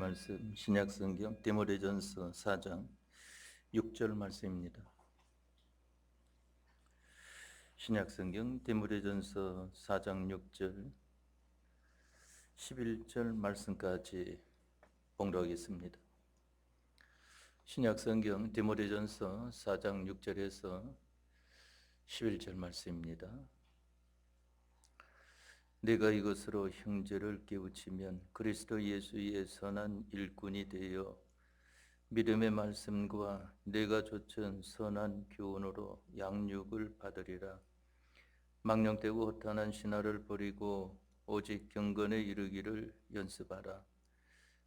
말씀 신약성경 디모데전서 4장 6절 말씀입니다. 신약성경 디모데전서 4장 6절 11절 말씀까지 봉독하겠습니다. 신약성경 디모데전서 4장 6절에서 11절 말씀입니다. 내가 이것으로 형제를 깨우치면 그리스도 예수의 선한 일꾼이 되어 믿음의 말씀과 내가 좇은 선한 교훈으로 양육을 받으리라. 망령되고 허탄한 신화를 버리고 오직 경건에 이르기를 연습하라.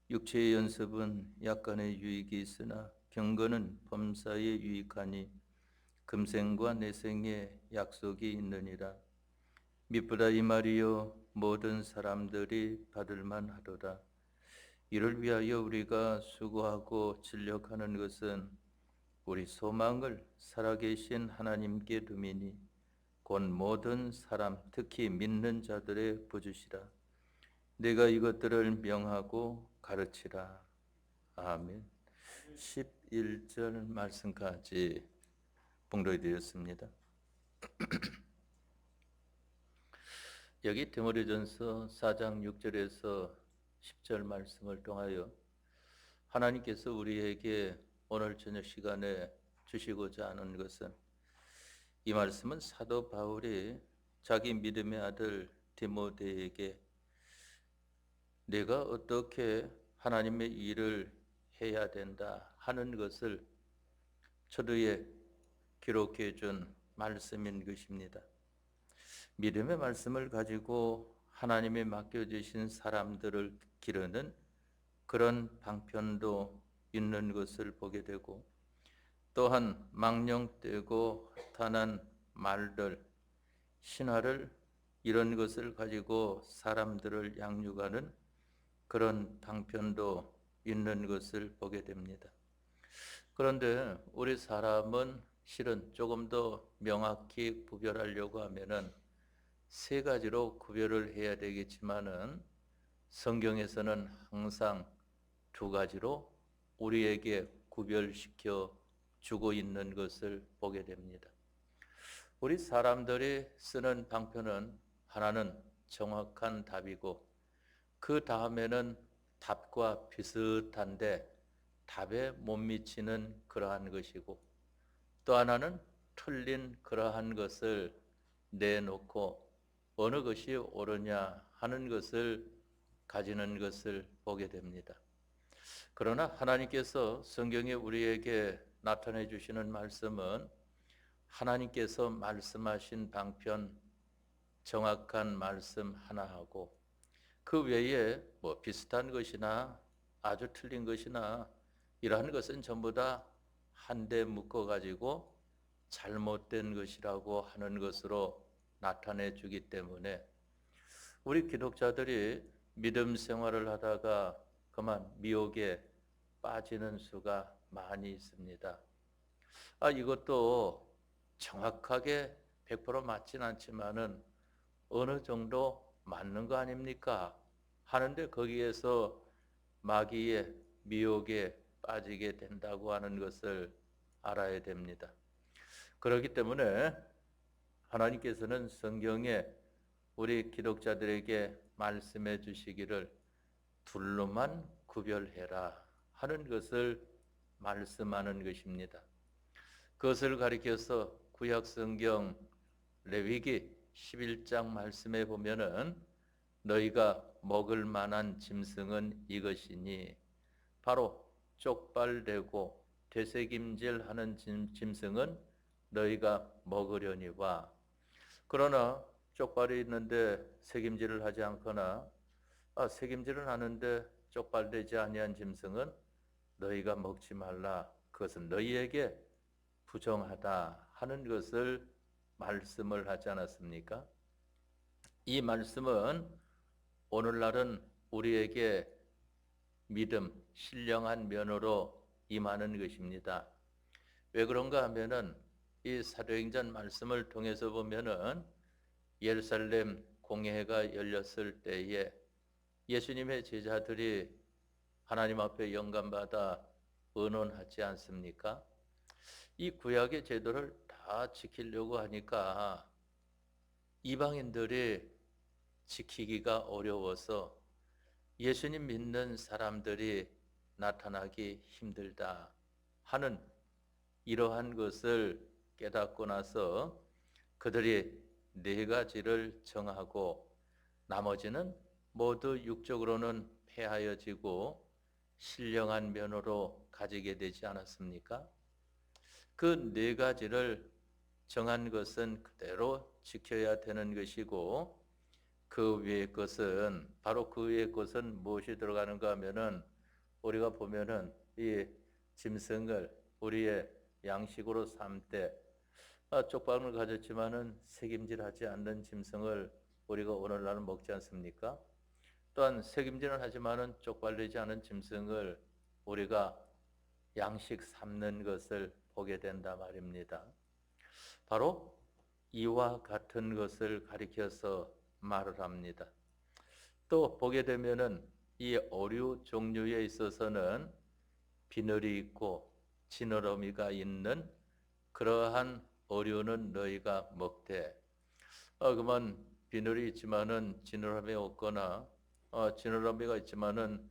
육체의 연습은 약간의 유익이 있으나 경건은 범사에 유익하니 금생과 내생에 약속이 있느니라. 미쁘다 이 말이요 모든 사람들이 받을만 하도다. 이를 위하여 우리가 수고하고 진력하는 것은 우리 소망을 살아계신 하나님께 둠이니 곧 모든 사람 특히 믿는 자들의 보주시라. 내가 이것들을 명하고 가르치라. 아멘. 11절 말씀까지 봉독해 드렸습니다. 여기 디모데전서 4장 6절에서 10절 말씀을 통하여 하나님께서 우리에게 오늘 저녁 시간에 주시고자 하는 것은, 이 말씀은 사도 바울이 자기 믿음의 아들 디모데에게 내가 어떻게 하나님의 일을 해야 된다 하는 것을 초두에 기록해 준 말씀인 것입니다. 믿음의 말씀을 가지고 하나님이 맡겨주신 사람들을 기르는 그런 방편도 있는 것을 보게 되고, 또한 망령되고 허탄한 말들, 신화를 이런 것을 가지고 사람들을 양육하는 그런 방편도 있는 것을 보게 됩니다. 그런데 우리 사람은 실은 조금 더 명확히 구별하려고 하면은 세 가지로 구별을 해야 되겠지만은 성경에서는 항상 두 가지로 우리에게 구별시켜 주고 있는 것을 보게 됩니다. 우리 사람들이 쓰는 방편은 하나는 정확한 답이고, 그 다음에는 답과 비슷한데 답에 못 미치는 그러한 것이고, 또 하나는 틀린 그러한 것을 내놓고 어느 것이 옳으냐 하는 것을 가지는 것을 보게 됩니다. 그러나 하나님께서 성경에 우리에게 나타내 주시는 말씀은 하나님께서 말씀하신 방편, 정확한 말씀 하나하고 그 외에 뭐 비슷한 것이나 아주 틀린 것이나 이러한 것은 전부 다 한데 묶어 가지고 잘못된 것이라고 하는 것으로 나타내 주기 때문에 우리 기독자들이 믿음 생활을 하다가 그만 미혹에 빠지는 수가 많이 있습니다. 이것도 정확하게 100% 맞진 않지만은 어느 정도 맞는 거 아닙니까? 하는데 거기에서 마귀의 미혹에 빠지게 된다고 하는 것을 알아야 됩니다. 그렇기 때문에 하나님께서는 성경에 우리 기독자들에게 말씀해 주시기를 둘로만 구별해라 하는 것을 말씀하는 것입니다. 그것을 가리켜서 구약성경 레위기 11장 말씀에 보면은 너희가 먹을 만한 짐승은 이것이니 바로 쪽발되고 되새김질하는 짐승은 너희가 먹으려니와, 그러나 쪽발이 있는데 새김질을 하지 않거나 새김질은 하는데 쪽발되지 아니한 짐승은 너희가 먹지 말라, 그것은 너희에게 부정하다 하는 것을 말씀을 하지 않았습니까? 이 말씀은 오늘날은 우리에게 믿음, 신령한 면으로 임하는 것입니다. 왜 그런가 하면은 이 사도행전 말씀을 통해서 보면은 예루살렘 공회가 열렸을 때에 예수님의 제자들이 하나님 앞에 영감받아 의논하지 않습니까? 이 구약의 제도를 다 지키려고 하니까 이방인들이 지키기가 어려워서 예수님 믿는 사람들이 나타나기 힘들다 하는 이러한 것을 깨닫고 나서 그들이 네 가지를 정하고 나머지는 모두 육적으로는 폐하여지고 신령한 면으로 가지게 되지 않았습니까? 그 네 가지를 정한 것은 그대로 지켜야 되는 것이고 그 위의 것은 바로 그 위의 것은 무엇이 들어가는가 하면은 우리가 보면은 이 짐승을 우리의 양식으로 삼되 쪽방을 가졌지만은 색임질하지 않는 짐승을 우리가 오늘날은 먹지 않습니까? 또한 색임질은 하지만은 쪽발리지 않은 짐승을 우리가 양식 삼는 것을 보게 된다 말입니다. 바로 이와 같은 것을 가리켜서 말을 합니다. 또 보게 되면은 이 어류 종류에 있어서는 비늘이 있고 지느러미가 있는 그러한 어류는 너희가 먹되 그만 비늘이 있지만은 지느러미 없거나 지느러미가 있지만은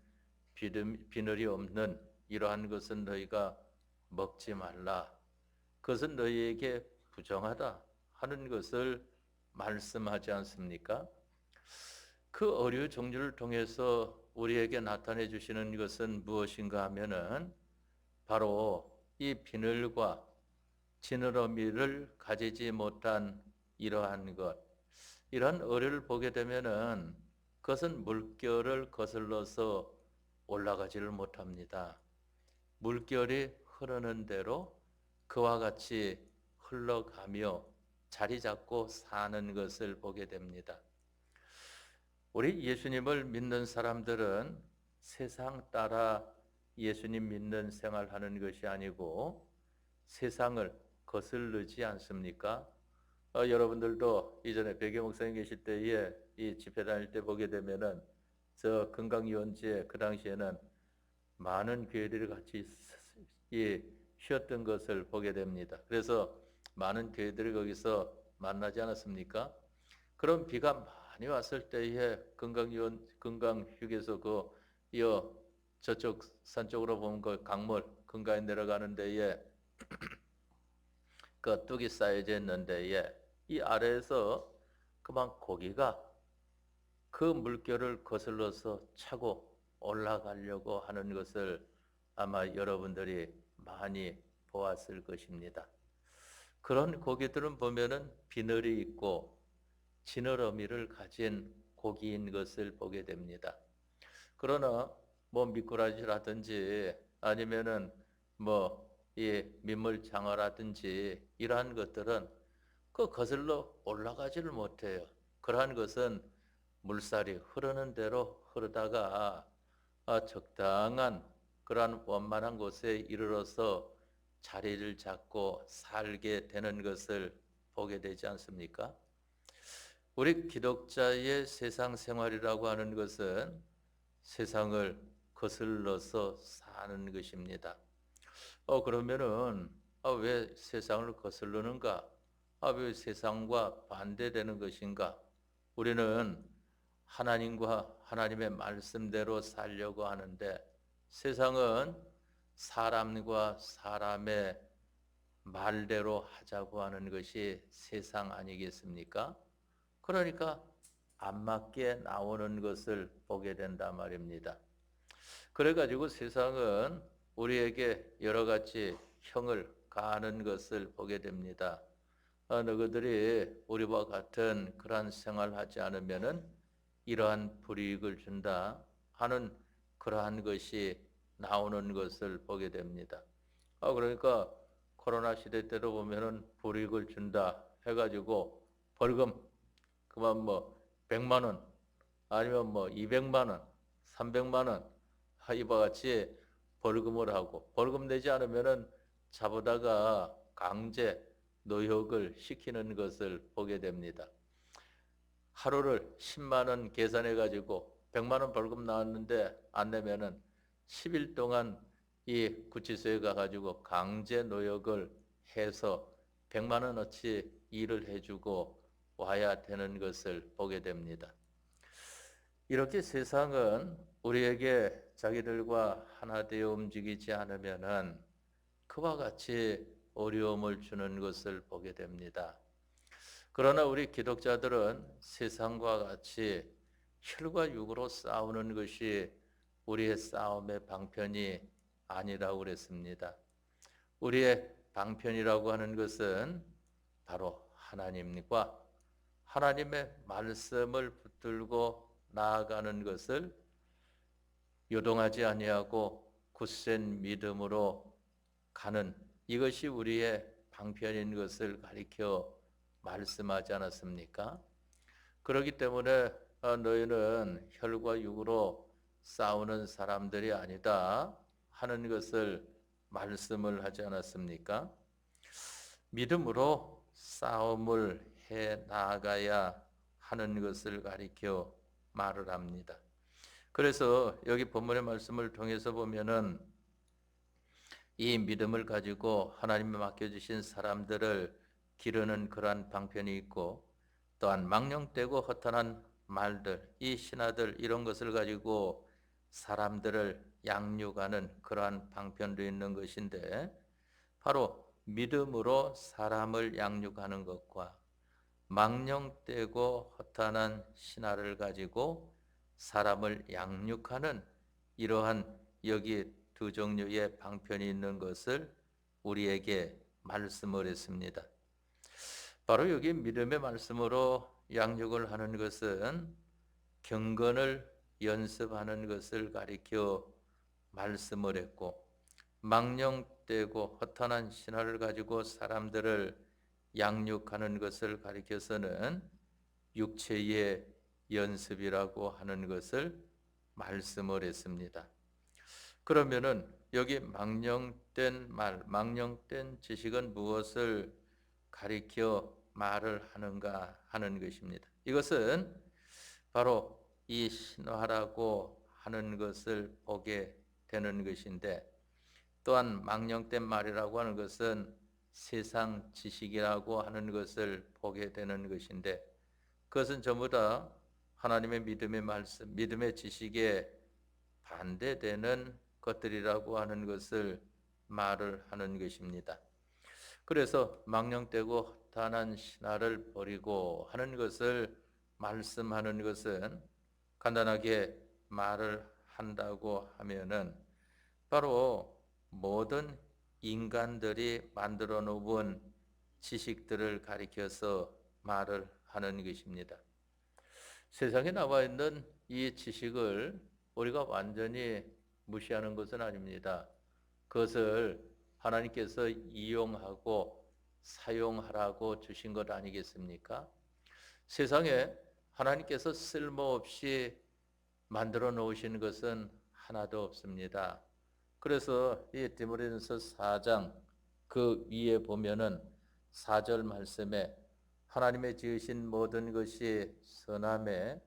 비늘이 없는 이러한 것은 너희가 먹지 말라. 그것은 너희에게 부정하다 하는 것을 말씀하지 않습니까? 그 어류 종류를 통해서 우리에게 나타내 주시는 것은 무엇인가 하면은 바로 이 비늘과 지느러미를 가지지 못한 이러한 것, 이러한 어류를 보게 되면은 그것은 물결을 거슬러서 올라가지를 못합니다. 물결이 흐르는 대로 그와 같이 흘러가며 자리 잡고 사는 것을 보게 됩니다. 우리 예수님을 믿는 사람들은 세상 따라 예수님 믿는 생활하는 것이 아니고 세상을 거슬르지 않습니까? 여러분들도 이전에 백여 목사님 계실 때에 이 집회 다닐 때 보게 되면은 저 건강유원지에 그 당시에는 많은 교회들이 같이 쉬었던 것을 보게 됩니다. 그래서 많은 교회들이 거기서 만나지 않았습니까? 그런 비가 많이 왔을 때에 건강휴게소 저쪽 산 쪽으로 보면 그 강물 근가에 내려가는 데에 그 뚝이 쌓여져 있는 데에 이 아래에서 그만 고기가 그 물결을 거슬러서 차고 올라가려고 하는 것을 아마 여러분들이 많이 보았을 것입니다. 그런 고기들은 보면은 비늘이 있고 지느러미를 가진 고기인 것을 보게 됩니다. 그러나 뭐 미꾸라지라든지 아니면은 뭐 이 민물장어라든지 이러한 것들은 그 거슬러 올라가지를 못해요. 그러한 것은 물살이 흐르는 대로 흐르다가 적당한 그러한 원만한 곳에 이르러서 자리를 잡고 살게 되는 것을 보게 되지 않습니까? 우리 기독자의 세상 생활이라고 하는 것은 세상을 거슬러서 사는 것입니다. 그러면은 왜 세상을 거슬르는가? 왜 세상과 반대되는 것인가? 우리는 하나님과 하나님의 말씀대로 살려고 하는데 세상은 사람과 사람의 말대로 하자고 하는 것이 세상 아니겠습니까? 그러니까 안 맞게 나오는 것을 보게 된단 말입니다. 그래가지고 세상은 우리에게 여러 가지 형을 가하는 것을 보게 됩니다. 너희들이 우리와 같은 그러한 생활하지 않으면은 이러한 불이익을 준다 하는 그러한 것이 나오는 것을 보게 됩니다. 그러니까 코로나 시대 때도 보면은 불이익을 준다 해가지고 벌금 그만 뭐 100만 원 아니면 뭐 200만 원, 300만 원 이와 같이 벌금을 하고 벌금 내지 않으면은 잡아다가 강제 노역을 시키는 것을 보게 됩니다. 하루를 10만 원 계산해 가지고 100만 원 벌금 나왔는데 안 내면은 10일 동안 이 구치소에 가가지고 강제 노역을 해서 100만 원어치 일을 해주고 와야 되는 것을 보게 됩니다. 이렇게 세상은 우리에게 자기들과 하나 되어 움직이지 않으면은 그와 같이 어려움을 주는 것을 보게 됩니다. 그러나 우리 기독자들은 세상과 같이 혈과 육으로 싸우는 것이 우리의 싸움의 방편이 아니라고 그랬습니다. 우리의 방편이라고 하는 것은 바로 하나님과 하나님의 말씀을 붙들고 나아가는 것을 요동하지 아니하고 굳센 믿음으로 가는, 이것이 우리의 방편인 것을 가리켜 말씀하지 않았습니까? 그렇기 때문에 너희는 혈과 육으로 싸우는 사람들이 아니다 하는 것을 말씀을 하지 않았습니까? 믿음으로 싸움을 해 나가야 하는 것을 가리켜 말을 합니다. 그래서 여기 본문의 말씀을 통해서 보면은 이 믿음을 가지고 하나님이 맡겨주신 사람들을 기르는 그러한 방편이 있고, 또한 망령되고 허탄한 말들, 이 신하들 이런 것을 가지고 사람들을 양육하는 그러한 방편도 있는 것인데, 바로 믿음으로 사람을 양육하는 것과 망령되고 허탄한 신하를 가지고 사람을 양육하는 이러한 여기 두 종류의 방편이 있는 것을 우리에게 말씀을 했습니다. 바로 여기 믿음의 말씀으로 양육을 하는 것은 경건을 연습하는 것을 가리켜 말씀을 했고, 망령되고 허탄한 신화를 가지고 사람들을 양육하는 것을 가리켜서는 육체의 연습이라고 하는 것을 말씀을 했습니다. 그러면은 여기 망령된 말, 망령된 지식은 무엇을 가리켜 말을 하는가 하는 것입니다. 이것은 바로 이 신화라고 하는 것을 보게 되는 것인데, 또한 망령된 말이라고 하는 것은 세상 지식이라고 하는 것을 보게 되는 것인데, 그것은 전부 다 하나님의 믿음의 말씀, 믿음의 지식에 반대되는 것들이라고 하는 것을 말을 하는 것입니다. 그래서 망령되고 허탄한 신화를 버리고 하는 것을 말씀하는 것은 간단하게 말을 한다고 하면은 바로 모든 인간들이 만들어 놓은 지식들을 가리켜서 말을 하는 것입니다. 세상에 나와 있는 이 지식을 우리가 완전히 무시하는 것은 아닙니다. 그것을 하나님께서 이용하고 사용하라고 주신 것 아니겠습니까? 세상에 하나님께서 쓸모없이 만들어 놓으신 것은 하나도 없습니다. 그래서 이 디모데전서 4장 그 위에 보면은 4절 말씀에 하나님의 지으신 모든 것이 선함에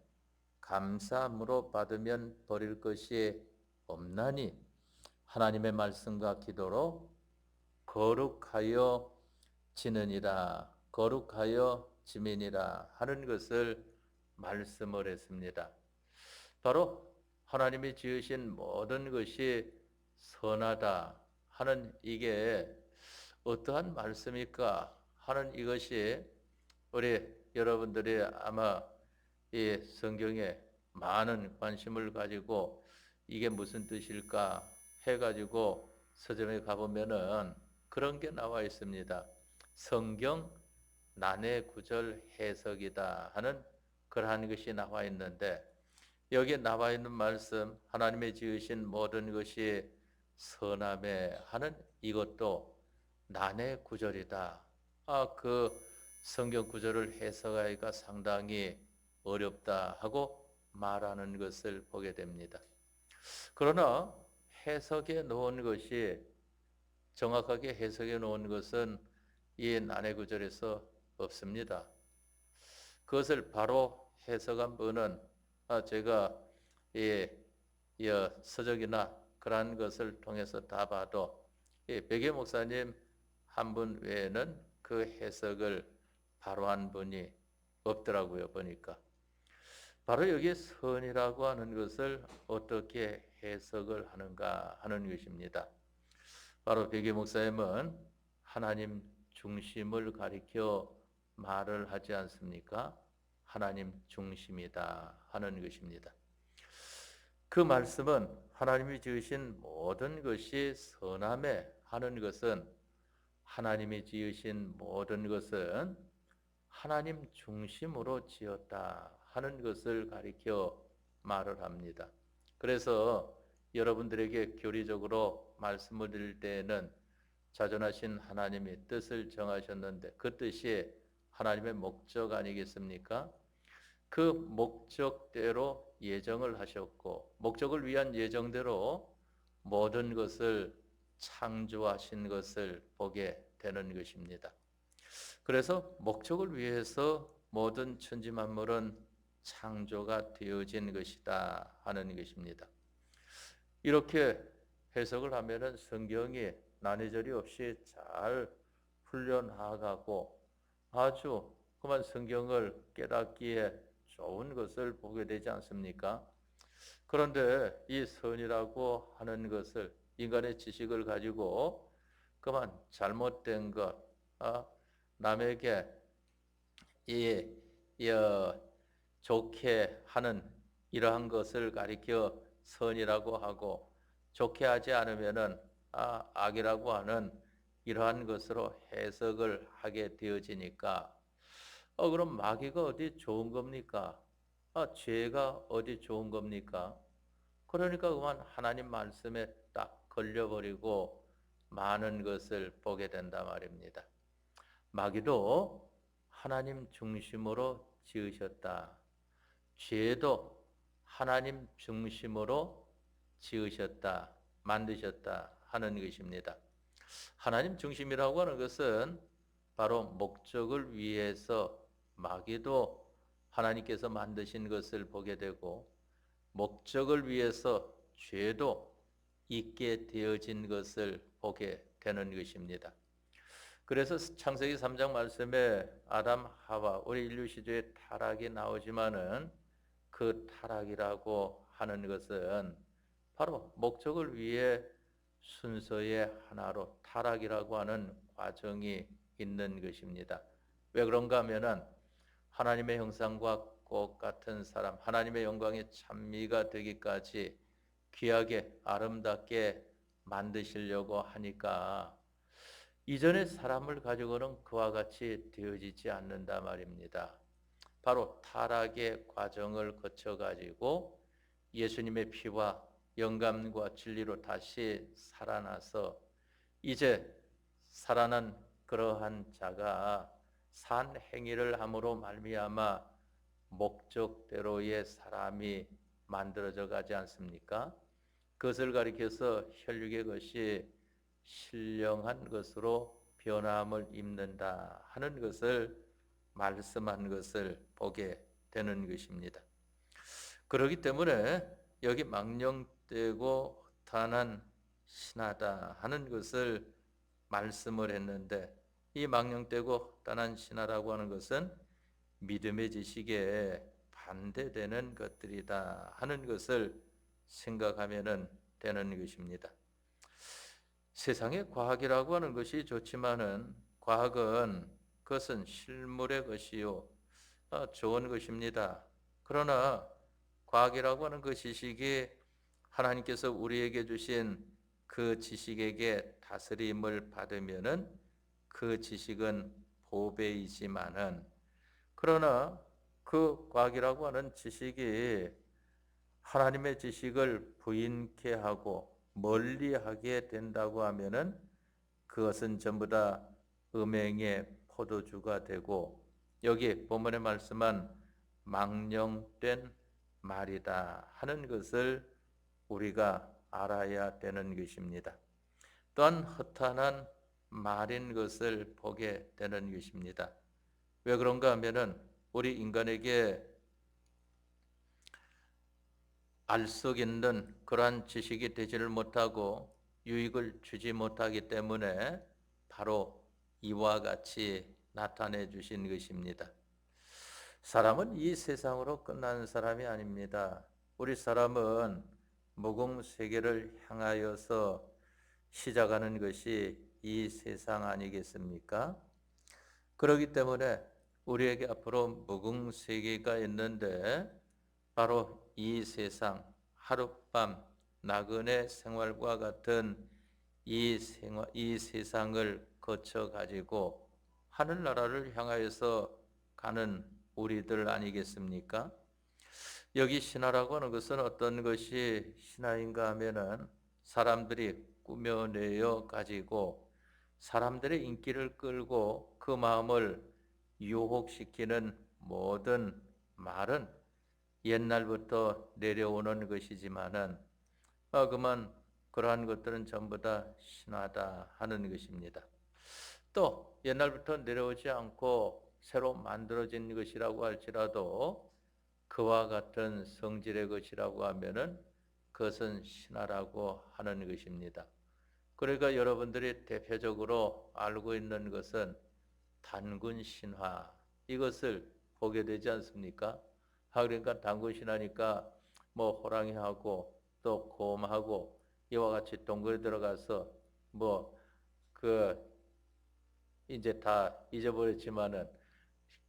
감사함으로 받으면 버릴 것이 없나니 하나님의 말씀과 기도로 거룩하여 지느니라, 거룩하여 지민이라 하는 것을 말씀을 했습니다. 바로 하나님이 지으신 모든 것이 선하다 하는 이게 어떠한 말씀일까 하는 이것이 우리 여러분들이 아마 이 성경에 많은 관심을 가지고 이게 무슨 뜻일까 해가지고 서점에 가보면은 그런 게 나와 있습니다. 성경 난해 구절 해석이다 하는 그러한 것이 나와 있는데, 여기에 나와 있는 말씀 하나님의 지으신 모든 것이 선함에 하는 이것도 난해 구절이다. 그 성경 구절을 해석하기가 상당히 어렵다 하고 말하는 것을 보게 됩니다. 그러나 해석해 놓은 것이, 정확하게 해석해 놓은 것은 이 난해 구절에서 없습니다. 그것을 바로 해석한 분은 제가 이 서적이나 그러한 것을 통해서 다 봐도 백예 목사님 한 분 외에는 그 해석을 바로 한 분이 없더라고요. 보니까 바로 여기에 선이라고 하는 것을 어떻게 해석을 하는가 하는 것입니다. 바로 백예 목사님은 하나님 중심을 가리켜 말을 하지 않습니까? 하나님 중심이다 하는 것입니다. 그 말씀은 하나님이 지으신 모든 것이 선함에 하는 것은, 하나님이 지으신 모든 것은 하나님 중심으로 지었다 하는 것을 가리켜 말을 합니다. 그래서 여러분들에게 교리적으로 말씀을 드릴 때에는 자존하신 하나님이 뜻을 정하셨는데 그 뜻이 하나님의 목적 아니겠습니까? 그 목적대로 예정을 하셨고 목적을 위한 예정대로 모든 것을 창조하신 것을 보게 되는 것입니다. 그래서 목적을 위해서 모든 천지만물은 창조가 되어진 것이다 하는 것입니다. 이렇게 해석을 하면은 성경이 난해절이 없이 잘 풀려나가고 아주 그만 성경을 깨닫기에 좋은 것을 보게 되지 않습니까? 그런데 이 선이라고 하는 것을, 인간의 지식을 가지고 그만 잘못된 것, 남에게 이 좋게 하는 이러한 것을 가리켜 선이라고 하고, 좋게 하지 않으면은 악이라고 하는 이러한 것으로 해석을 하게 되어지니까, 그럼 마귀가 어디 좋은 겁니까? 죄가 어디 좋은 겁니까? 그러니까 그만 하나님 말씀에 딱 걸려버리고 많은 것을 보게 된다 말입니다. 마귀도 하나님 중심으로 지으셨다. 죄도 하나님 중심으로 지으셨다, 만드셨다 하는 것입니다. 하나님 중심이라고 하는 것은 바로 목적을 위해서 마귀도 하나님께서 만드신 것을 보게 되고, 목적을 위해서 죄도 있게 되어진 것을 보게 되는 것입니다. 그래서 창세기 3장 말씀에 아담 하와 우리 인류 시대의 타락이 나오지만은 그 타락이라고 하는 것은 바로 목적을 위해 순서의 하나로 타락이라고 하는 과정이 있는 것입니다. 왜 그런가 하면은 하나님의 형상과 똑같은 사람, 하나님의 영광의 찬미가 되기까지 귀하게 아름답게 만드시려고 하니까 이전의 사람을 가지고는 그와 같이 되어지지 않는다 말입니다. 바로 타락의 과정을 거쳐가지고 예수님의 피와 영감과 진리로 다시 살아나서 이제 살아난 그러한 자가 산 행위를 함으로 말미암아 목적대로의 사람이 만들어져 가지 않습니까? 그것을 가리켜서 혈육의 것이 신령한 것으로 변함을 입는다 하는 것을 말씀한 것을 보게 되는 것입니다. 그렇기 때문에 여기 망령되고 허탄한 신하다 하는 것을 말씀을 했는데, 이 망령되고 허탄한 신하라고 하는 것은 믿음의 지식에 반대되는 것들이다 하는 것을 생각하면 되는 것입니다. 세상의 과학이라고 하는 것이 좋지만은 과학은 그것은 실물의 것이요 좋은 것입니다. 그러나 과학이라고 하는 그 지식이 하나님께서 우리에게 주신 그 지식에게 다스림을 받으면은 그 지식은 보배이지만은, 그러나 그 과학이라고 하는 지식이 하나님의 지식을 부인케 하고 멀리하게 된다고 하면은 그것은 전부 다 음행의 포도주가 되고, 여기 본문에 말씀한 망령된 말이다 하는 것을 우리가 알아야 되는 것입니다. 또한 허탄한 말인 것을 보게 되는 것입니다. 왜 그런가 하면은 우리 인간에게 알 수 있는 그러한 지식이 되지를 못하고 유익을 주지 못하기 때문에 바로 이와 같이 나타내 주신 것입니다. 사람은 이 세상으로 끝나는 사람이 아닙니다. 우리 사람은 무궁세계를 향하여서 시작하는 것이 이 세상 아니겠습니까? 그렇기 때문에 우리에게 앞으로 무궁세계가 있는데 바로 이 세상 하룻밤 나그네 생활과 같은 이 세상을 거쳐 가지고 하늘나라를 향하여서 가는 우리들 아니겠습니까? 여기 신화라고 하는 것은 어떤 것이 신화인가 하면은 사람들이 꾸며내어 가지고 사람들의 인기를 끌고 그 마음을 유혹시키는 모든 말은 옛날부터 내려오는 것이지만은 그만 그러한 것들은 전부 다 신화다 하는 것입니다. 또 옛날부터 내려오지 않고 새로 만들어진 것이라고 할지라도 그와 같은 성질의 것이라고 하면은 그것은 신화라고 하는 것입니다. 그러니까 여러분들이 대표적으로 알고 있는 것은 단군 신화 이것을 보게 되지 않습니까? 그러니까 단군 신화니까 뭐 호랑이하고 또 곰하고 이와 같이 동굴에 들어가서 뭐 그 이제 다 잊어버렸지만은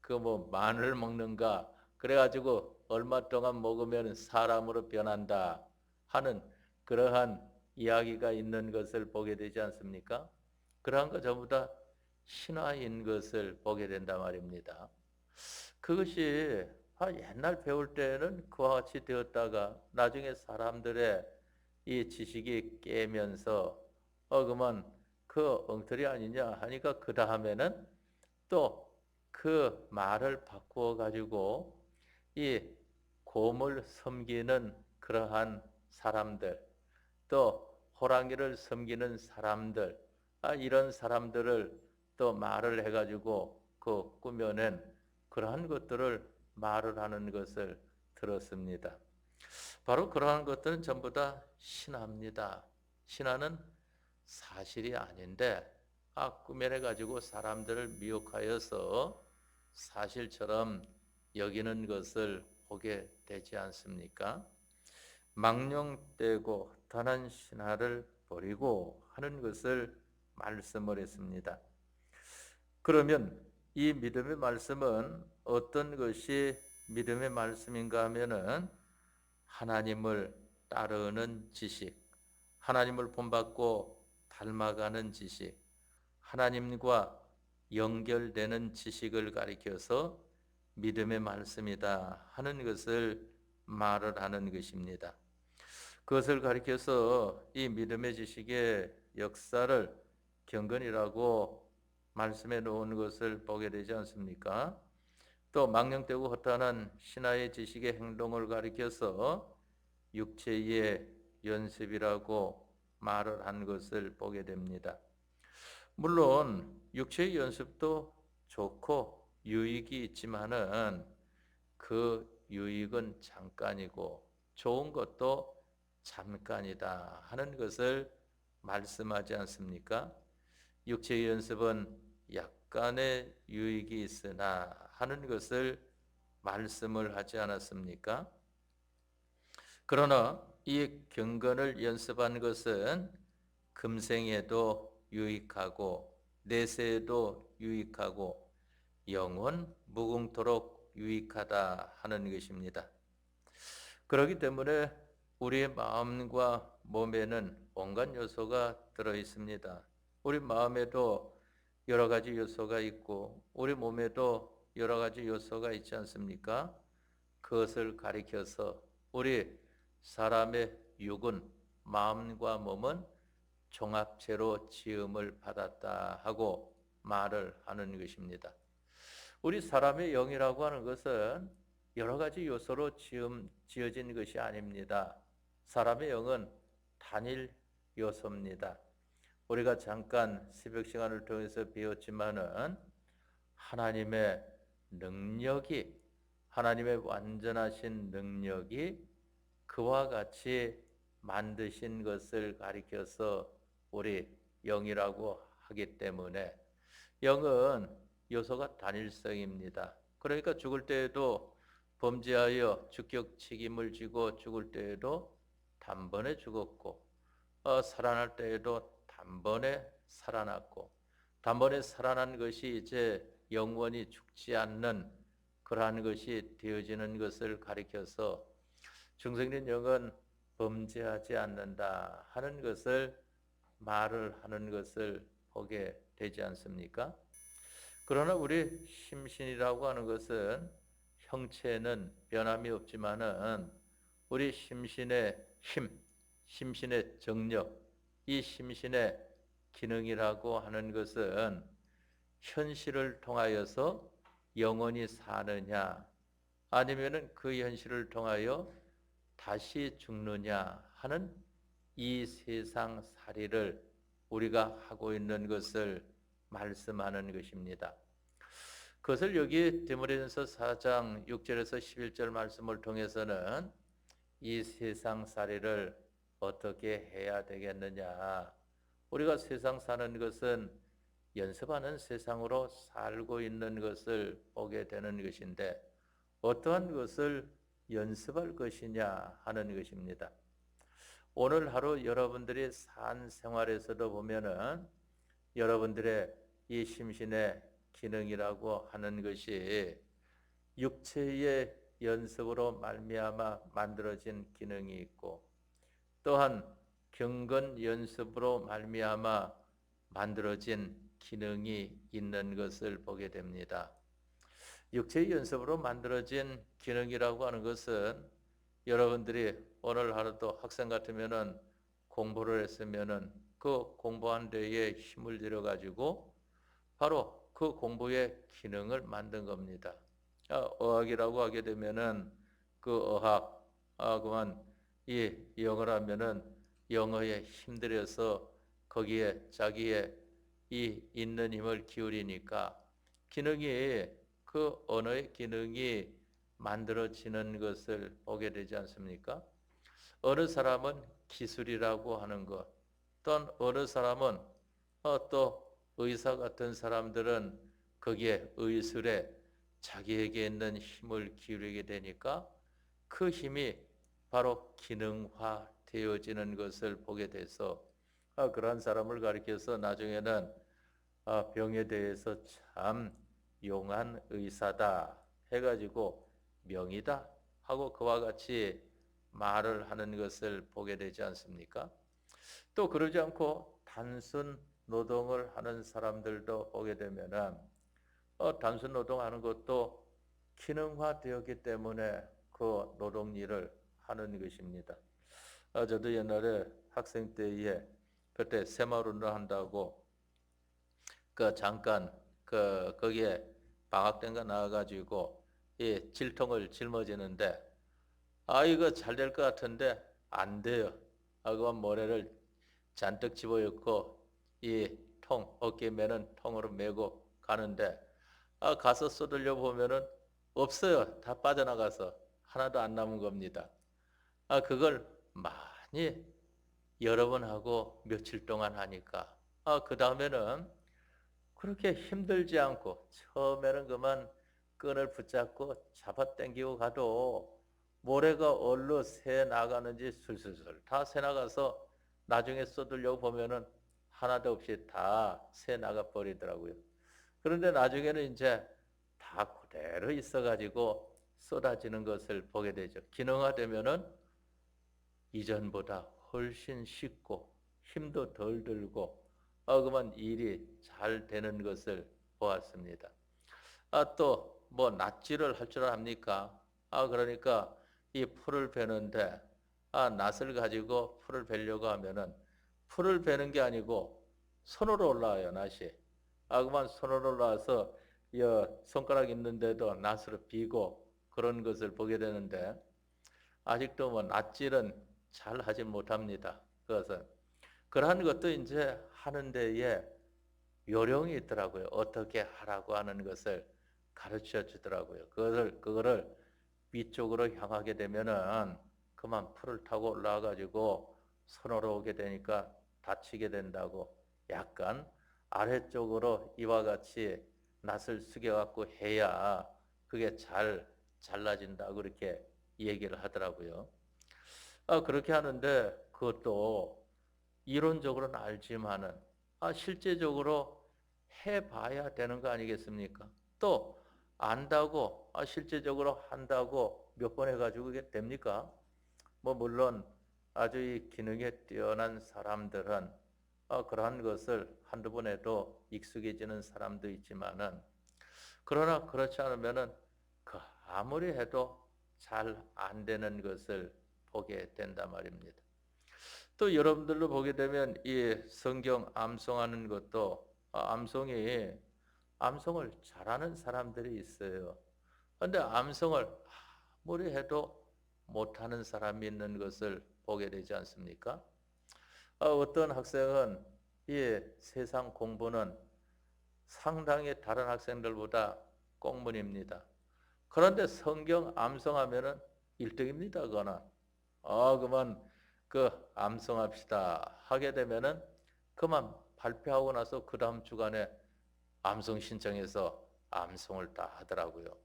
그 뭐 마늘 먹는가 그래가지고 얼마 동안 먹으면 사람으로 변한다 하는 그러한 이야기가 있는 것을 보게 되지 않습니까? 그러한 거 전부 다 신화인 것을 보게 된단 말입니다. 그것이 옛날 배울 때는 그와 같이 되었다가 나중에 사람들의 이 지식이 깨면서 그만 그 엉터리 아니냐 하니까 그 다음에는 또 그 말을 바꾸어 가지고 이 곰을 섬기는 그러한 사람들 또 호랑이를 섬기는 사람들 이런 사람들을 또 말을 해가지고 그 꾸며낸 그러한 것들을 말을 하는 것을 들었습니다. 바로 그러한 것들은 전부 다 신화입니다. 신화는 사실이 아닌데 꾸며내 가지고 사람들을 미혹하여서 사실처럼 여기는 것을 보게 되지 않습니까? 망령되고 헛한 신화를 버리고 하는 것을 말씀을 했습니다. 그러면 이 믿음의 말씀은 어떤 것이 믿음의 말씀인가 하면은 하나님을 따르는 지식, 하나님을 본받고 닮아가는 지식, 하나님과 연결되는 지식을 가리켜서 믿음의 말씀이다 하는 것을 말을 하는 것입니다. 그것을 가리켜서 이 믿음의 지식의 역사를 경건이라고 말씀해 놓은 것을 보게 되지 않습니까? 또 망령되고 허탄한 신하의 지식의 행동을 가리켜서 육체의 연습이라고 말을 한 것을 보게 됩니다. 물론 육체의 연습도 좋고 유익이 있지만은 그 유익은 잠깐이고 좋은 것도 잠깐이다 하는 것을 말씀하지 않습니까? 육체의 연습은 약간의 유익이 있으나 하는 것을 말씀을 하지 않았습니까? 그러나 이 경건을 연습한 것은 금생에도 유익하고 내세에도 유익하고 영원 무궁토록 유익하다 하는 것입니다. 그렇기 때문에 우리의 마음과 몸에는 온갖 요소가 들어 있습니다. 우리 마음에도 여러 가지 요소가 있고 우리 몸에도 여러 가지 요소가 있지 않습니까? 그것을 가리켜서 우리 사람의 육은 마음과 몸은 종합체로 지음을 받았다 하고 말을 하는 것입니다. 우리 사람의 영이라고 하는 것은 여러 가지 요소로 지어진 것이 아닙니다. 사람의 영은 단일 요소입니다. 우리가 잠깐 새벽 시간을 통해서 배웠지만은 하나님의 능력이 하나님의 완전하신 능력이 그와 같이 만드신 것을 가리켜서 우리 영이라고 하기 때문에 영은 요소가 단일성입니다. 그러니까 죽을 때에도 범죄하여 주격 책임을 지고 죽을 때에도 단번에 죽었고 살아날 때에도 단번에 살아났고 단번에 살아난 것이 이제 영원히 죽지 않는 그러한 것이 되어지는 것을 가리켜서 중생된 영은 범죄하지 않는다 하는 것을 말을 하는 것을 보게 되지 않습니까? 그러나 우리 심신이라고 하는 것은 형체는 변함이 없지만은 우리 심신의 힘, 심신의 정력, 이 심신의 기능이라고 하는 것은 현실을 통하여서 영원히 사느냐 아니면은 그 현실을 통하여 다시 죽느냐 하는 이 세상 살이를 우리가 하고 있는 것을 말씀하는 것입니다. 그것을 여기 디모데전서 4장 6절에서 11절 말씀을 통해서는 이 세상 살이를 어떻게 해야 되겠느냐. 우리가 세상 사는 것은 연습하는 세상으로 살고 있는 것을 보게 되는 것인데 어떠한 것을 연습할 것이냐 하는 것입니다. 오늘 하루 여러분들이 산 생활에서도 보면은 여러분들의 이 심신의 기능이라고 하는 것이 육체의 연습으로 말미암아 만들어진 기능이 있고 또한 경건 연습으로 말미암아 만들어진 기능이 있는 것을 보게 됩니다. 육체의 연습으로 만들어진 기능이라고 하는 것은 여러분들이 오늘 하루도 학생 같으면은 공부를 했으면은 그 공부한 데에 힘을 들여 가지고 바로 그 공부의 기능을 만든 겁니다. 어학이라고 하게 되면은 그 어학, 그만 이 영어를 하면은 영어에 힘들여서 거기에 자기의 이 있는 힘을 기울이니까 기능이 그 언어의 기능이 만들어지는 것을 보게 되지 않습니까? 어느 사람은 기술이라고 하는 것, 또한 어느 사람은 또 의사 같은 사람들은 거기에 의술에 자기에게 있는 힘을 기울이게 되니까 그 힘이 바로 기능화 되어지는 것을 보게 돼서 그러한 사람을 가리켜서 나중에는 병에 대해서 참 용한 의사다 해가지고 명의다 하고 그와 같이 말을 하는 것을 보게 되지 않습니까? 또 그러지 않고 단순 노동을 하는 사람들도 보게 되면은 단순 노동하는 것도 기능화되었기 때문에 그 노동 일을 하는 것입니다. 저도 옛날에 학생 때에 그때 새마을운동 한다고 잠깐 거기에 방학된가 나와가지고 이 질통을 짊어지는데 이거 잘 될 것 같은데 안 돼요. 그만 모래를 잔뜩 집어넣고 이 어깨에 매는 통으로 메고 가는데 가서 쏟으려 보면은 없어요. 다 빠져나가서 하나도 안 남은 겁니다. 그걸 많이 여러 번 하고 며칠 동안 하니까 그 다음에는 그렇게 힘들지 않고 처음에는 그만 끈을 붙잡고 잡아당기고 가도 모래가 얼로 새 나가는지 술술술 다 새 나가서 나중에 쏟으려고 보면은 하나도 없이 다 새 나가 버리더라고요. 그런데 나중에는 이제 다 그대로 있어가지고 쏟아지는 것을 보게 되죠. 기능화되면은 이전보다 훨씬 쉽고 힘도 덜 들고 그만 일이 잘 되는 것을 보았습니다. 또 뭐 낫지를 할 줄 압니까? 그러니까 이 풀을 베는데 낫을 가지고 풀을 베려고 하면은 풀을 베는 게 아니고 손으로 올라와요, 낫이. 그만 손으로 올라와서 손가락 있는데도 낫으로 비고 그런 것을 보게 되는데 아직도 뭐 낫질은 잘 하지 못합니다. 그것은 그러한 것도 이제 하는 데에 요령이 있더라고요. 어떻게 하라고 하는 것을 가르쳐 주더라고요. 그거를 위쪽으로 향하게 되면은 그만 풀을 타고 올라와 가지고 선으로 오게 되니까 다치게 된다고, 약간 아래쪽으로 이와 같이 낫을 숙여 갖고 해야 그게 잘 잘라진다 그렇게 얘기를 하더라고요. 그렇게 하는데 그것도 이론적으로는 알지만은 실제적으로 해봐야 되는 거 아니겠습니까? 또 안다고 실제적으로 한다고 몇 번 해가지고 그게 됩니까? 뭐 물론 아주 이 기능에 뛰어난 사람들은 그러한 것을 한두 번 해도 익숙해지는 사람도 있지만은, 그러나 그렇지 않으면은 그 아무리 해도 잘 안 되는 것을 보게 된단 말입니다. 또 여러분들도 보게 되면 이 성경 암송하는 것도 암송을 잘하는 사람들이 있어요. 그런데 암송을 아무리 해도 못하는 사람이 있는 것을 보게 되지 않습니까? 어떤 학생은 이 세상 공부는 상당히 다른 학생들보다 꽁문입니다. 그런데 성경 암송하면은 1등입니다. 그거는. 그만 그 암송합시다 하게 되면은 그만 발표하고 나서 그 다음 주간에 암송 신청해서 암송을 다 하더라고요.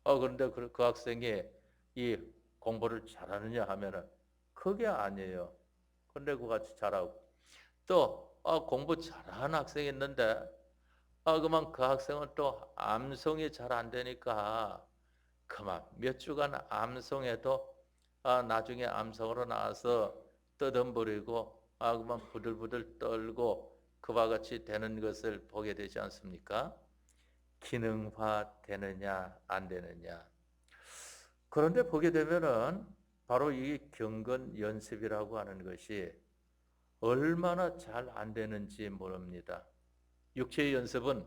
그런데 그 학생이 이 공부를 잘하느냐 하면은 그게 아니에요. 근데 그같이 잘하고 또 공부 잘하는 학생이 있는데 그만 그 학생은 또 암송이 잘 안 되니까 그만 몇 주간 암송해도 나중에 암송으로 나와서 떠듬부리고 그만 부들부들 떨고 그와 같이 되는 것을 보게 되지 않습니까? 기능화 되느냐 안 되느냐. 그런데 보게 되면은 바로 이 경건 연습이라고 하는 것이 얼마나 잘 안 되는지 모릅니다. 육체의 연습은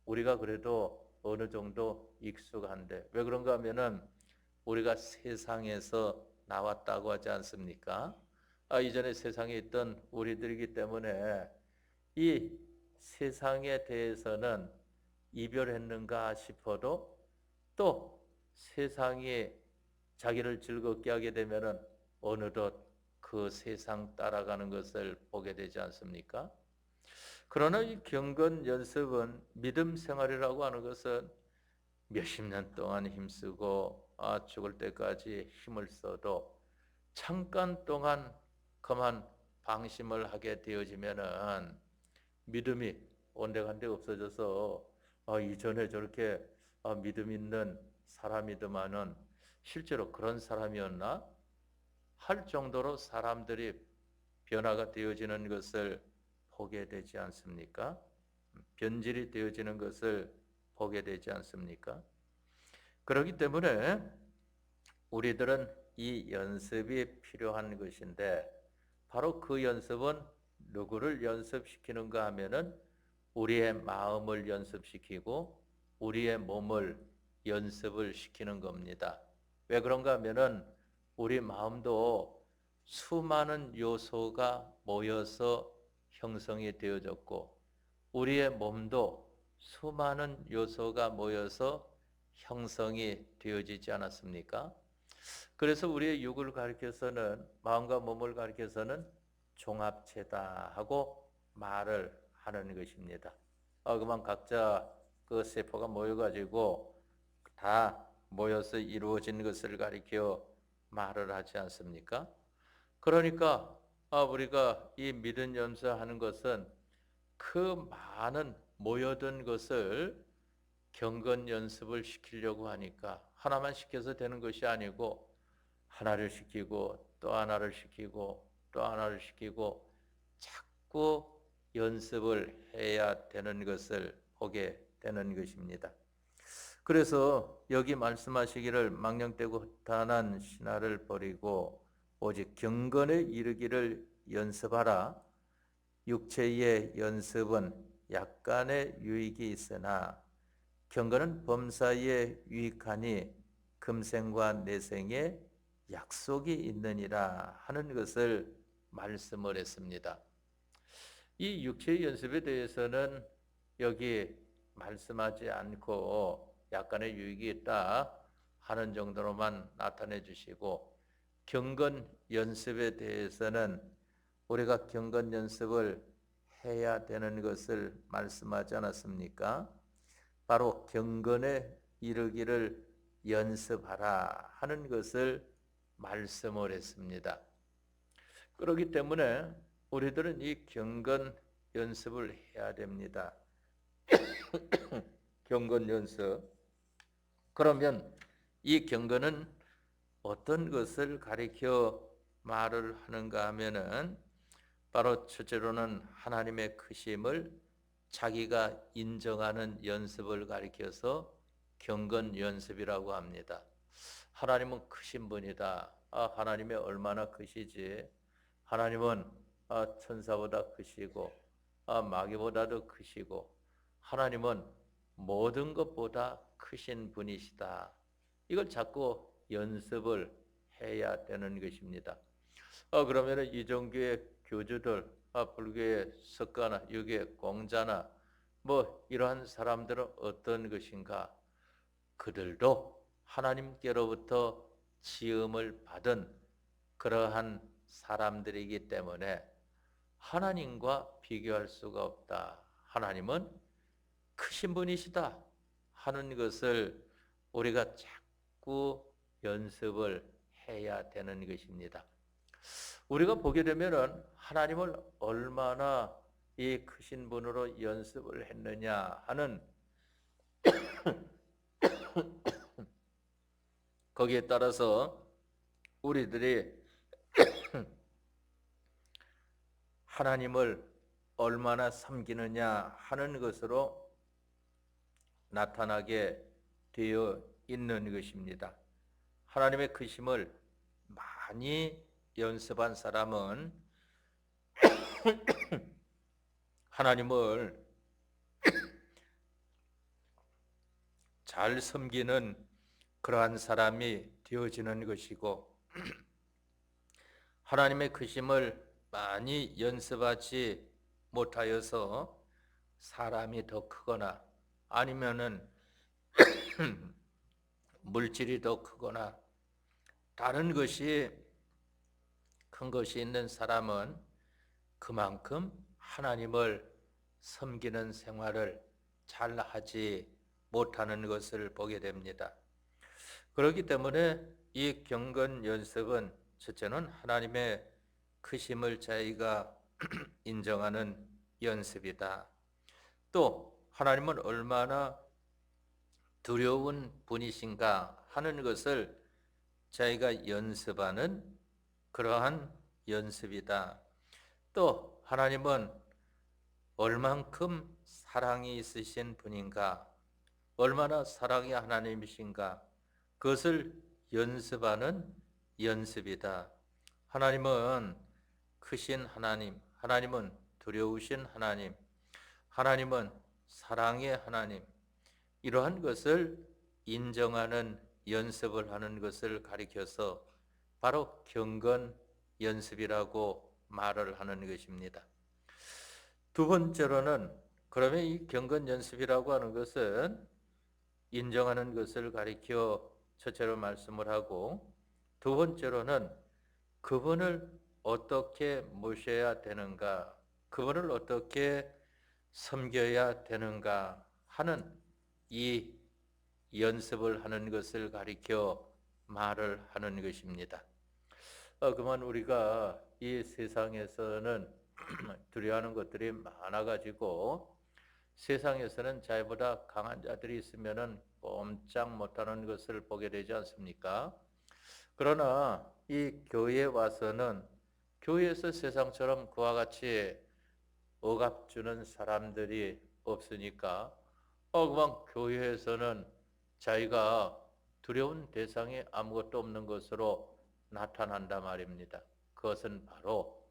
우리가 그래도 어느 정도 익숙한데, 왜 그런가 하면은 우리가 세상에서 나왔다고 하지 않습니까? 이전에 세상에 있던 우리들이기 때문에 이 세상에 대해서는 이별했는가 싶어도 또 세상이 자기를 즐겁게 하게 되면은 어느덧 그 세상 따라가는 것을 보게 되지 않습니까? 그러나 이 경건 연습은 믿음 생활이라고 하는 것은 몇십 년 동안 힘쓰고 죽을 때까지 힘을 써도 잠깐 동안 그만 방심을 하게 되어지면은 믿음이 온데간데 없어져서 이전에 저렇게 믿음 있는 사람이더만은 실제로 그런 사람이었나 할 정도로 사람들이 변화가 되어지는 것을 보게 되지 않습니까? 변질이 되어지는 것을 보게 되지 않습니까? 그렇기 때문에 우리들은 이 연습이 필요한 것인데, 바로 그 연습은 누구를 연습시키는가 하면은 우리의 마음을 연습시키고 우리의 몸을 연습을 시키는 겁니다. 왜 그런가 하면은 우리 마음도 수많은 요소가 모여서 형성이 되어졌고 우리의 몸도 수많은 요소가 모여서 형성이 되어지지 않았습니까? 그래서 우리의 육을 가리켜서는, 마음과 몸을 가리켜서는 종합체다 하고 말을 하는 것입니다. 그만 각자 그 세포가 모여가지고 다 모여서 이루어진 것을 가리켜 말을 하지 않습니까? 그러니까 우리가 이 믿음 연습하는 것은 그 많은 모여든 것을 경건 연습을 시키려고 하니까 하나만 시켜서 되는 것이 아니고 하나를 시키고 또 하나를 시키고 또 하나를 시키고 자꾸 연습을 해야 되는 것을 보게 되는 것입니다. 그래서 여기 말씀하시기를 망령되고 허탄한 신화를 버리고 오직 경건에 이르기를 연습하라. 육체의 연습은 약간의 유익이 있으나 경건은 범사에 유익하니 금생과 내생에 약속이 있느니라 하는 것을 말씀을 했습니다. 이 육체의 연습에 대해서는 여기 말씀하지 않고 약간의 유익이 있다 하는 정도로만 나타내 주시고, 경건 연습에 대해서는 우리가 경건 연습을 해야 되는 것을 말씀하지 않았습니까? 바로 경건에 이르기를 연습하라 하는 것을 말씀을 했습니다. 그렇기 때문에 우리들은 이 경건 연습을 해야 됩니다. 경건 연습. 그러면 이 경건은 어떤 것을 가리켜 말을 하는가 하면은 바로 첫째로는 하나님의 크심을 자기가 인정하는 연습을 가리켜서 경건 연습이라고 합니다. 하나님은 크신 분이다. 하나님이 얼마나 크시지. 하나님은 천사보다 크시고 마귀보다도 크시고 하나님은 모든 것보다 크신 분이시다. 이걸 자꾸 연습을 해야 되는 것입니다. 그러면 이종교의 교주들, 불교의 석가나 유교의 공자나 뭐 이러한 사람들은 어떤 것인가? 그들도 하나님께로부터 지음을 받은 그러한 사람들이기 때문에 하나님과 비교할 수가 없다. 하나님은 크신 분이시다 하는 것을 우리가 자꾸 연습을 해야 되는 것입니다. 우리가 보게 되면은 하나님을 얼마나 이 크신 분으로 연습을 했느냐 하는 거기에 따라서 우리들이 하나님을 얼마나 섬기느냐 하는 것으로 나타나게 되어 있는 것입니다. 하나님의 크심을 많이 연습한 사람은 하나님을 잘 섬기는 그러한 사람이 되어지는 것이고 하나님의 크심을 많이 연습하지 못하여서 사람이 더 크거나 아니면은 물질이 더 크거나 다른 것이 큰 것이 있는 사람은 그만큼 하나님을 섬기는 생활을 잘 하지 못하는 것을 보게 됩니다. 그렇기 때문에 이 경건 연습은 첫째는 하나님의 크심을 자기가 인정하는 연습이다. 또 하나님은 얼마나 두려운 분이신가 하는 것을 자기가 연습하는 그러한 연습이다. 또 하나님은 얼만큼 사랑이 있으신 분인가, 얼마나 사랑이 하나님이신가, 그것을 연습하는 연습이다. 하나님은 크신 하나님, 하나님은 두려우신 하나님, 하나님은 사랑의 하나님, 이러한 것을 인정하는 연습을 하는 것을 가리켜서 바로 경건 연습이라고 말을 하는 것입니다. 두 번째로는 그러면 이 경건 연습이라고 하는 것은 인정하는 것을 가리켜 첫째로 말씀을 하고 두 번째로는 그분을 어떻게 모셔야 되는가, 그분을 어떻게 섬겨야 되는가 하는 이 연습을 하는 것을 가리켜 말을 하는 것입니다. 그만 우리가 이 세상에서는 두려워하는 것들이 많아가지고 세상에서는 자기보다 강한 자들이 있으면은 꼼짝 못하는 것을 보게 되지 않습니까? 그러나 이 교회에 와서는 교회에서 세상처럼 그와 같이 억압 주는 사람들이 없으니까 그만 교회에서는 자기가 두려운 대상이 아무것도 없는 것으로 나타난다 말입니다. 그것은 바로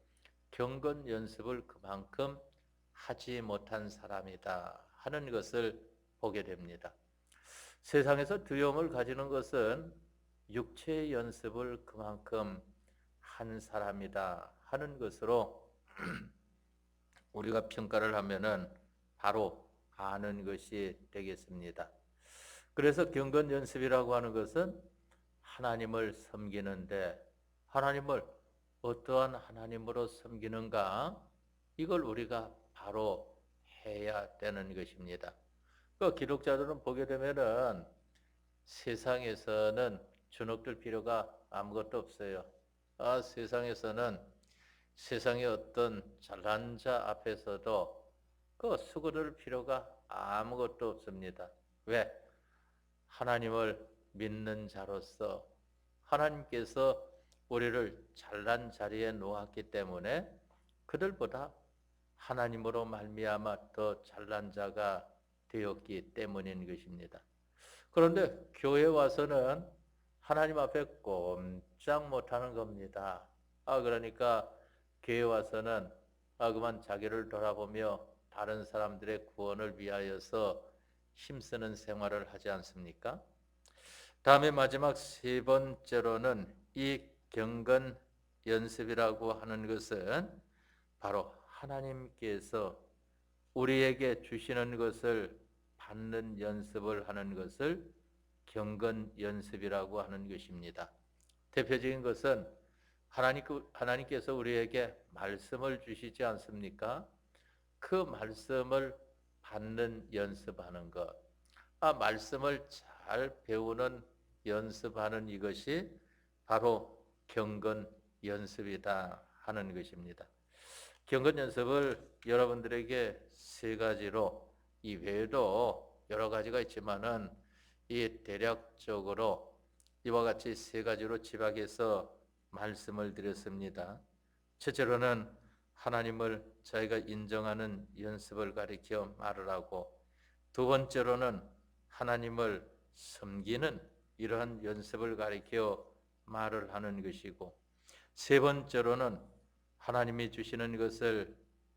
경건 연습을 그만큼 하지 못한 사람이다 하는 것을 보게 됩니다. 세상에서 두려움을 가지는 것은 육체의 연습을 그만큼 한 사람이다 하는 것으로 우리가 평가를 하면은 바로 아는 것이 되겠습니다. 그래서 경건 연습이라고 하는 것은 하나님을 섬기는데 하나님을 어떠한 하나님으로 섬기는가? 이걸 우리가 바로 해야 되는 것입니다. 그 기독자들은 보게 되면은 세상에서는 주눅들 필요가 아무것도 없어요. 세상에서는 세상의 어떤 잘난 자 앞에서도 그 수그릴 필요가 아무것도 없습니다. 왜? 하나님을 믿는 자로서 하나님께서 우리를 잘난 자리에 놓았기 때문에 그들보다 하나님으로 말미암아 더 잘난 자가 되었기 때문인 것입니다. 그런데 교회 와서는 하나님 앞에 꼼짝 못하는 겁니다. 그러니까 교회 와서는 그만 자기를 돌아보며 다른 사람들의 구원을 위하여서 힘쓰는 생활을 하지 않습니까? 다음에 마지막 세 번째로는 이 경건 연습이라고 하는 것은 바로 하나님께서 우리에게 주시는 것을 받는 연습을 하는 것을 경건 연습이라고 하는 것입니다. 대표적인 것은 하나님께서 우리에게 말씀을 주시지 않습니까? 그 말씀을 받는 연습하는 것. 말씀을 잘 배우는 연습하는 이것이 바로 경건 연습이다 하는 것입니다. 경건 연습을 여러분들에게 세 가지로, 이 외에도 여러 가지가 있지만은 이 대략적으로 이와 같이 세 가지로 집약해서 말씀을 드렸습니다. 첫째로는 하나님을 자기가 인정하는 연습을 가리켜 말을 하고, 두 번째로는 하나님을 섬기는 이러한 연습을 가리켜 말을 하는 것이고, 세 번째로는 하나님이 주시는 것을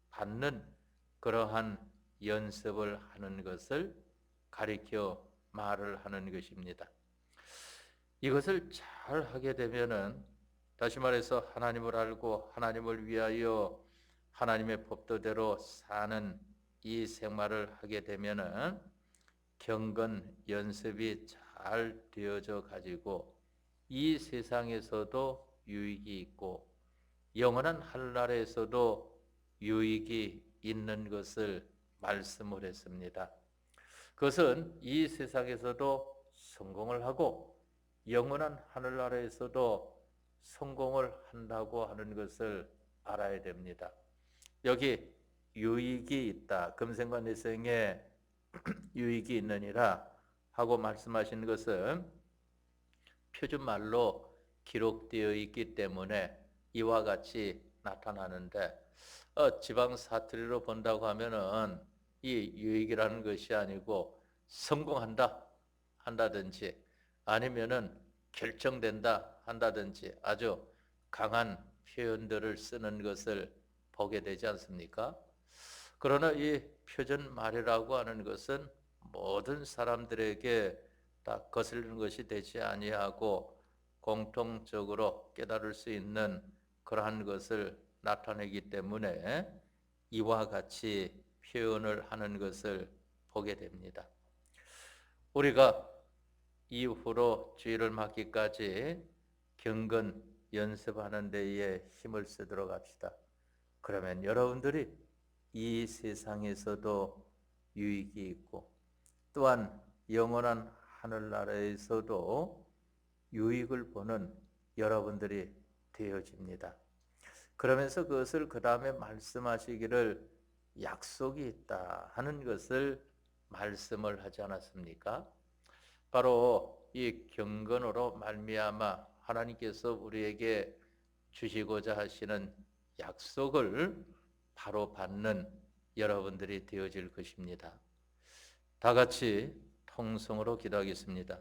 받는 그러한 연습을 하는 것을 가리켜 말을 하는 것입니다. 이것을 잘 하게 되면은, 다시 말해서 하나님을 알고 하나님을 위하여 하나님의 법도대로 사는 이 생활을 하게 되면은 경건 연습이 잘 되어져 가지고 이 세상에서도 유익이 있고 영원한 하늘나라에서도 유익이 있는 것을 말씀을 했습니다. 그것은 이 세상에서도 성공을 하고 영원한 하늘나라에서도 성공을 한다고 하는 것을 알아야 됩니다. 여기 유익이 있다. 금생과 내생에 유익이 있느니라 하고 말씀하신 것은 표준말로 기록되어 있기 때문에 이와 같이 나타나는데, 지방 사투리로 본다고 하면은 이 유익이라는 것이 아니고 성공한다 한다든지 아니면은 결정된다 한다든지 아주 강한 표현들을 쓰는 것을 보게 되지 않습니까? 그러나 이 표준말이라고 하는 것은 모든 사람들에게 다 거슬리는 것이 되지 아니하고 공통적으로 깨달을 수 있는 그러한 것을 나타내기 때문에 이와 같이 표현을 하는 것을 보게 됩니다. 우리가 이후로 주의를 맡기까지 경건 연습하는 데에 힘을 쓰도록 합시다. 그러면 여러분들이 이 세상에서도 유익이 있고 또한 영원한 하늘나라에서도 유익을 보는 여러분들이 되어집니다. 그러면서 그것을 그 다음에 말씀하시기를 약속이 있다 하는 것을 말씀을 하지 않았습니까? 바로 이 경건으로 말미암아 하나님께서 우리에게 주시고자 하시는 약속을 바로 받는 여러분들이 되어질 것입니다. 다 같이 통성으로 기도하겠습니다.